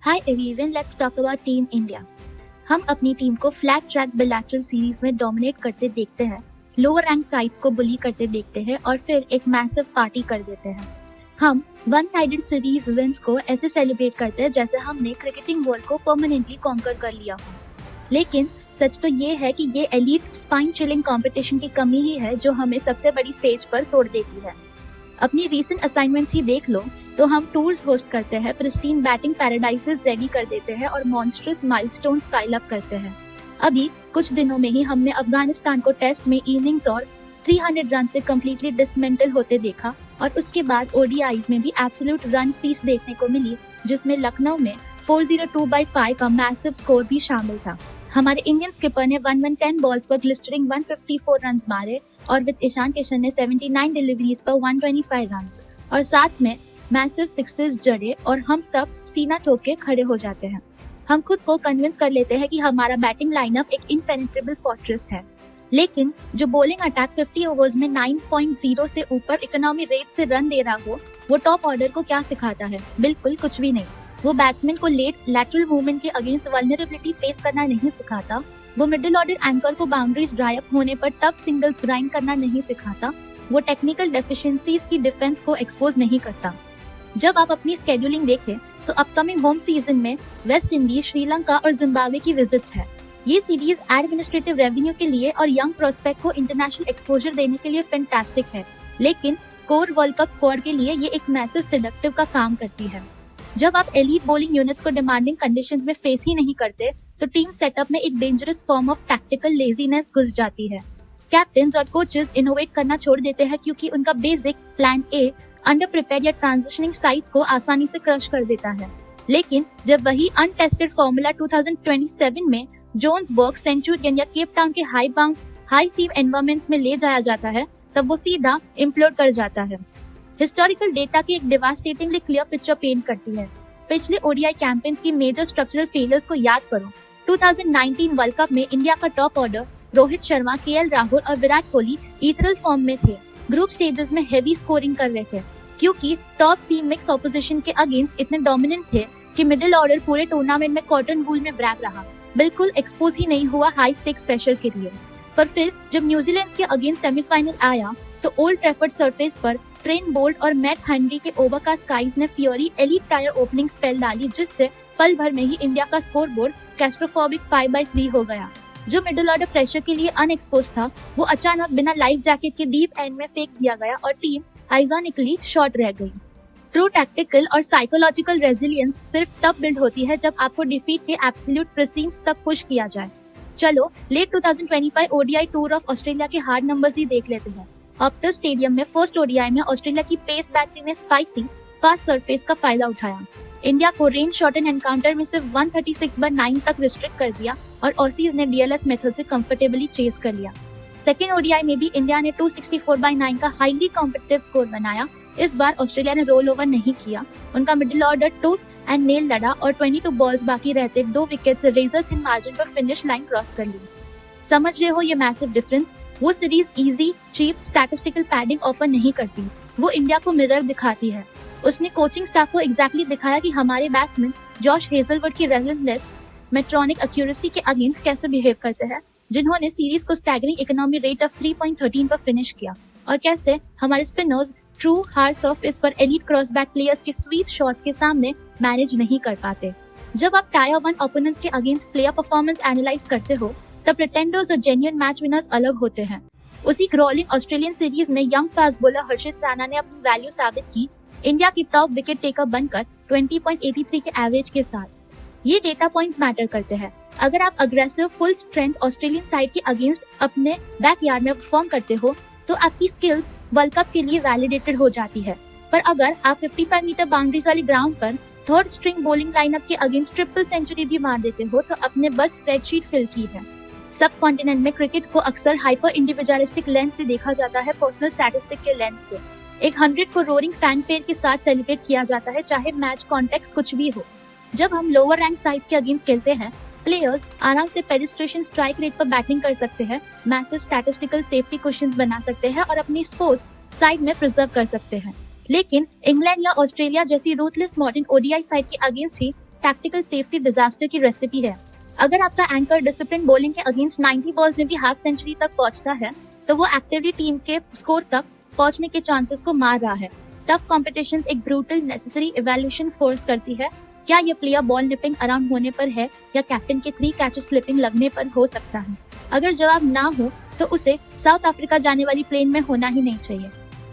Hi everyone, let's talk about team India. हम अपनी team को फ्लैट ट्रैक बिलैटरल सीरीज में डोमिनेट करते देखते हैं, लोअर रैंक साइड्स को बुली करते देखते हैं और फिर एक मैसिव पार्टी कर देते हैं। हम वन साइडेड सीरीज विंस को ऐसे सेलिब्रेट करते हैं जैसे हमने क्रिकेटिंग वर्ल्ड को परमानेंटली कॉन्कर कर लिया हो। लेकिन सच तो ये है कि ये एलीट स्पाइन चिलिंग कंपटीशन की कमी ही है जो हमें सबसे बड़ी स्टेज पर तोड़ देती है। अपनी रीसेंट असाइनमेंट्स ही देख लो तो हम टूर्स होस्ट करते हैं, प्रिस्टीन बैटिंग पैराडाइसेस रेडी कर देते हैं और मॉन्स्ट्रस माइलस्टोन्स पाइल अप करते हैं। अभी कुछ दिनों में ही हमने अफगानिस्तान को टेस्ट में इनिंग्स और 300 रन से कम्प्लीटली डिसमेंटल होते देखा और उसके बाद ओडीआईज में भी एब्सोल्यूट रन फीस देखने को मिली, जिसमें लखनऊ में 402/5 का मैसिव स्कोर भी शामिल था। हमारे इंडियन स्किपर ने 110 बॉल्स पर ग्लिस्टरिंग 154 रन मारे और विद ईशान किशन ने 79 डिलीवरीज पर 125 रन और साथ में मैसिव सिक्सेस जड़े और हम सब सीना ठोक के खड़े हो जाते हैं। हम खुद को कन्विंस कर लेते हैं कि हमारा बैटिंग लाइनअप एक इनपेनिट्रेबल फोर्ट्रेस है, लेकिन जो बॉलिंग अटैक 50 ओवर्स में 9.0 से ऊपर इकोनॉमी रेट से रन दे रहा हो, वो टॉप ऑर्डर को क्या सिखाता है? बिल्कुल कुछ भी नहीं। वो बैट्समैन को लेट लैटरल मूवमेंट के अगेंस्ट वल्नरेबिलिटी फेस करना नहीं सिखाता। वो मिडिल ऑर्डर एंकर को बाउंड्रीज ड्राई अप होने पर टफ सिंगल्स ग्राइंड करना नहीं सिखाता। वो टेक्निकल डेफिशिएंसीज की डिफेंस को एक्सपोज नहीं करता। जब आप अपनी स्केड्यूलिंग देखें तो अपकमिंग होम सीजन में वेस्ट इंडीज, श्रीलंका और जिम्बाब्वे की विजिट्स है। ये सीरीज एडमिनिस्ट्रेटिव रेवेन्यू के लिए और यंग प्रोस्पेक्ट को इंटरनेशनल एक्सपोजर देने के लिए फैंटास्टिक है, लेकिन कोर वर्ल्ड कप स्क्वाड के लिए ये एक मैसिव सेडक्टिव का काम करती है। जब आप एलीट बॉलिंग यूनिट्स को डिमांडिंग कंडीशंस में फेस ही नहीं करते तो टीम सेटअप में एक dangerous form of tactical laziness घुस जाती है। कैप्टन्स और कोचेस इनोवेट करना छोड़ देते हैं क्योंकि उनका basic plan A under prepared या ट्रांजिशनिंग साइड्स को आसानी से क्रश कर देता है। लेकिन जब वही अनटेस्टेड फॉर्मूला 2027 में जोन्सबर्ग, सेंचुरियन या केप टाउन के हाई बाउंस, हाई सीम एनवायरमेंट्स में ले जाया जाता है, तब वो सीधा इम्प्लोड कर जाता है। हिस्टोरिकल डेटा की एक डिवास्टेटिंगली क्लियर पिक्चर पेंट करती है। पिछले ओडीआई कैंपेन्स की मेजर स्ट्रक्चरल फेलियर्स को याद करो। 2019 वर्ल्ड कप में इंडिया का top order Rohit Sharma, KL Rahul और विराट कोहली ईथरल फॉर्म में थे। ग्रुप स्टेजेस में हेवी स्कोरिंग कर रहे थे क्योंकि टॉप 3 मिक्स ऑपोजिशन के अगेंस्ट इतने डोमिनेंट थे कि मिडिल ऑर्डर पूरे टूर्नामेंट में कॉटन वूल में व्रैप रहा, बिल्कुल एक्सपोज ही नहीं हुआ हाई स्टेक्स प्रेशर के लिए। पर फिर जब न्यूजीलैंड के अगेंस्ट सेमीफाइनल आया तो ओल्ड ट्रैफर्ड सरफेस पर ट्रेंट बोल्ट और मैट हेनरी के ओवरकास्ट स्काइज ने fury elite tyre opening spell डाली, जिससे पल भर में ही इंडिया का स्कोर बोर्ड कैस्ट्रोफोबिक 5/3 हो गया। जो मिडिल ऑर्डर प्रेशर के लिए अनएक्सपोज था, वो अचानक बिना लाइफ जैकेट के डीप एंड में फेंक दिया गया और टीम आइजोनिकली शॉर्ट रह गई। ट्रू टैक्टिकल और साइकोलॉजिकल रेजिलियंस सिर्फ तब बिल्ड होती है जब आपको डिफीट के एब्सोल्यूट प्रिसीन्स तक पुश किया जाए। चलो let 2025 ODI tour of Australia के हार्ड नंबर्स ही देख लेते हैं। ऑप्टस स्टेडियम में फर्स्ट ओडीआई में ऑस्ट्रेलिया की पेस बैटरी ने स्पाइसी फास्ट सरफेस का फायदा उठाया। इंडिया को रेंज शॉर्टन एनकाउंटर में सिर्फ 136/9 तक रिस्ट्रिक्ट कर दिया और ऑसीज ने डीएलएस मेथड से कंफर्टेबली चेस कर लिया। सेकेंड ओडीआई में भी इंडिया ने 264/9 का हाईली कॉम्पिटिटिव स्कोर बनाया। इस बार ऑस्ट्रेलिया ने रोल ओवर नहीं किया। उनका middle order tooth and nail लड़ा और 22 बॉल्स बाकी रहते 2 विकेट से रेजर थिन मार्जिन पर फिनिश लाइन क्रॉस कर ली। समझ रहे हो ये मैसिव डिफरेंस? वो series easy, cheap, statistical padding offer नहीं करती, वो इंडिया को मिरर दिखाती है। उसने कोचिंग स्टाफ को एग्जैक्टली दिखाया कि हमारे बैट्समैन जॉश हेजलवुड की रेलेंटलेस मेट्रॉनिक एक्यूरेसी के अगेंस्ट कैसे बिहेव करते हैं, जिन्होंने सीरीज को स्टैगरिंग इकोनॉमी रेट ऑफ 3.13 पर फिनिश किया, और कैसे हमारे स्पिनर्स ट्रू हार्ड सरफेस पर एलीट क्रॉसबैक प्लेयर्स के स्वीप शॉट्स के सामने मैनेज नहीं कर पाते। जब आप टायर 1 ओपोनेंट्स के अगेंस्ट प्लेयर परफॉर्मेंस एनालाइज करते हो तब प्रिटेंडर्स और जेन्युइन मैच विनर्स अलग होते हैं। उसी ग्रोलिंग ऑस्ट्रेलियन सीरीज में यंग फास्ट बॉलर हर्षित राणा ने अपनी वैल्यू साबित की, इंडिया की टॉप विकेट टेकर बनकर 20.83 के एवरेज के साथ। ये डेटा पॉइंट्स मैटर करते हैं। अगर आप aggressive full strength Australian side के अगेंस्ट अपने बैकयार्ड में परफॉर्म करते हो तो आपकी स्किल्स वर्ल्ड कप के लिए वैलिडेटेड हो जाती है। पर अगर आप 55 मीटर बाउंड्रीज वाले ग्राउंड पर थर्ड स्ट्रिंग बॉलिंग लाइनअप के अगेंस्ट ट्रिपल सेंचुरी भी मार देते हो तो अपने बस स्प्रेडशीट फिल की है। सब कॉन्टिनेंट में क्रिकेट को अक्सर हाइपर इंडिविजुअलिस्टिक लेंस से देखा जाता है, पर्सनल स्टैटिस्टिक के लेंस से। एक 100 को रोरिंग फैनफेयर के साथ सेलिब्रेट किया जाता है, चाहे मैच कॉन्टेक्स्ट कुछ भी हो। जब हम लोअर रैंक साइड्स के अगेंस्ट खेलते हैं, प्लेयर्स आराम से पेडिस्ट्रेशन स्ट्राइक रेट पर बैटिंग कर सकते हैं, मैसिव स्टैटिस्टिकल सेफ्टी कुशन्स बना सकते हैं और अपनी स्पोर्ट्स साइड में प्रिजर्व कर सकते हैं। लेकिन इंग्लैंड या ऑस्ट्रेलिया जैसी रूथलेस मॉडर्न ओडीआई साइड के अगेंस्ट ही टैक्टिकल सेफ्टी डिजास्टर की रेसिपी है। अगर आपका एंकर डिसिप्लिन बॉलिंग के अगेंस्ट 90 बॉल्स में भी हाफ सेंचुरी तक पहुंचता है तो वो एक्टिवली टीम के स्कोर तक पहुंचने के चांसेस को मार रहा है। टफ कॉम्पिटिशन एक ब्रूटल नेसेसरी इवैल्यूएशन फोर्स करती है। क्या ये प्लेयर बॉल निपिंग अराउंड होने पर है या कैप्टन के 3 कैचेस स्लिपिंग लगने पर हो सकता है? अगर जवाब ना हो तो उसे साउथ अफ्रीका जाने वाली प्लेन में होना ही नहीं चाहिए।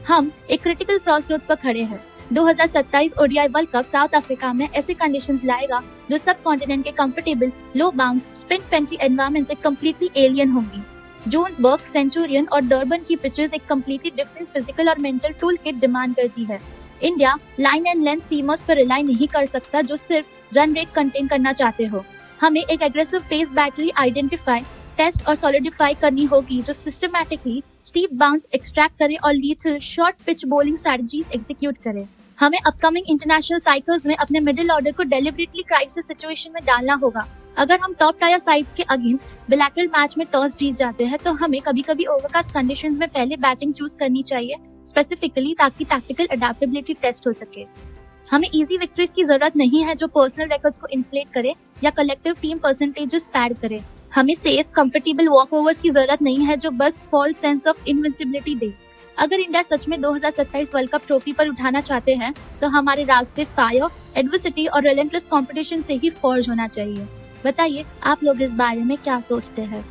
हम एक क्रिटिकल क्रॉसरोड पर खड़े हैं। 2027 ODI world cup south Africa में ऐसे कंडीशंस लाएगा जो सब कॉन्टिनेंट के कंफर्टेबल लो बाउंस स्पिन फ्रेंडली एनवायरनमेंट से कम्प्लीटली एलियन होंगी। जोन्सबर्ग, सेंचुरियन और डर्बन की पिचेस एक कम्प्लीटली डिफरेंट फिजिकल और मेंटल टूल किट डिमांड करती है। India line and length seamers पर रिलाई नहीं कर सकता जो सिर्फ रन रेट कंटेन करना चाहते हो। हमें एक aggressive pace battery identify, test और सॉलिडिफाई करनी होगी जो सिस्टमैटिकली स्टीप बाउंस एक्सट्रैक्ट करे और lethal short pitch bowling strategies execute करे। हमें अपकमिंग इंटरनेशनल साइकिल्स में अपने मिडिल ऑर्डर को डेलिबरेटली क्राइसिस सिचुएशन में डालना होगा। अगर हम टॉप टायर साइड्स के अगेंस्ट बिलैटरल मैच में टॉस जीत जाते हैं तो हमें कभी-कभी ओवरकास्ट कंडीशंस में पहले बैटिंग चूज करनी चाहिए, स्पेसिफिकली ताकि टैक्टिकल अडेप्टेबिलिटी टेस्ट हो सके। हमें इजी विक्ट्रीज की जरूरत नहीं है जो पर्सनल रिकॉर्ड्स को इन्फ्लेट करे या कलेक्टिव टीम परसेंटेजेस पैड करे। हमें सेफ कंफर्टेबल वॉकओवर्स की जरूरत नहीं है जो बस फॉल्स सेंस ऑफ इनविंसिबिलिटी दे। अगर इंडिया सच में 2027 वर्ल्ड कप ट्रॉफी पर उठाना चाहते हैं तो हमारे रास्ते फायर, एडवर्सिटी और रिलेंटलेस कंपटीशन से ही फॉर्ज होना चाहिए। बताइए आप लोग इस बारे में क्या सोचते हैं।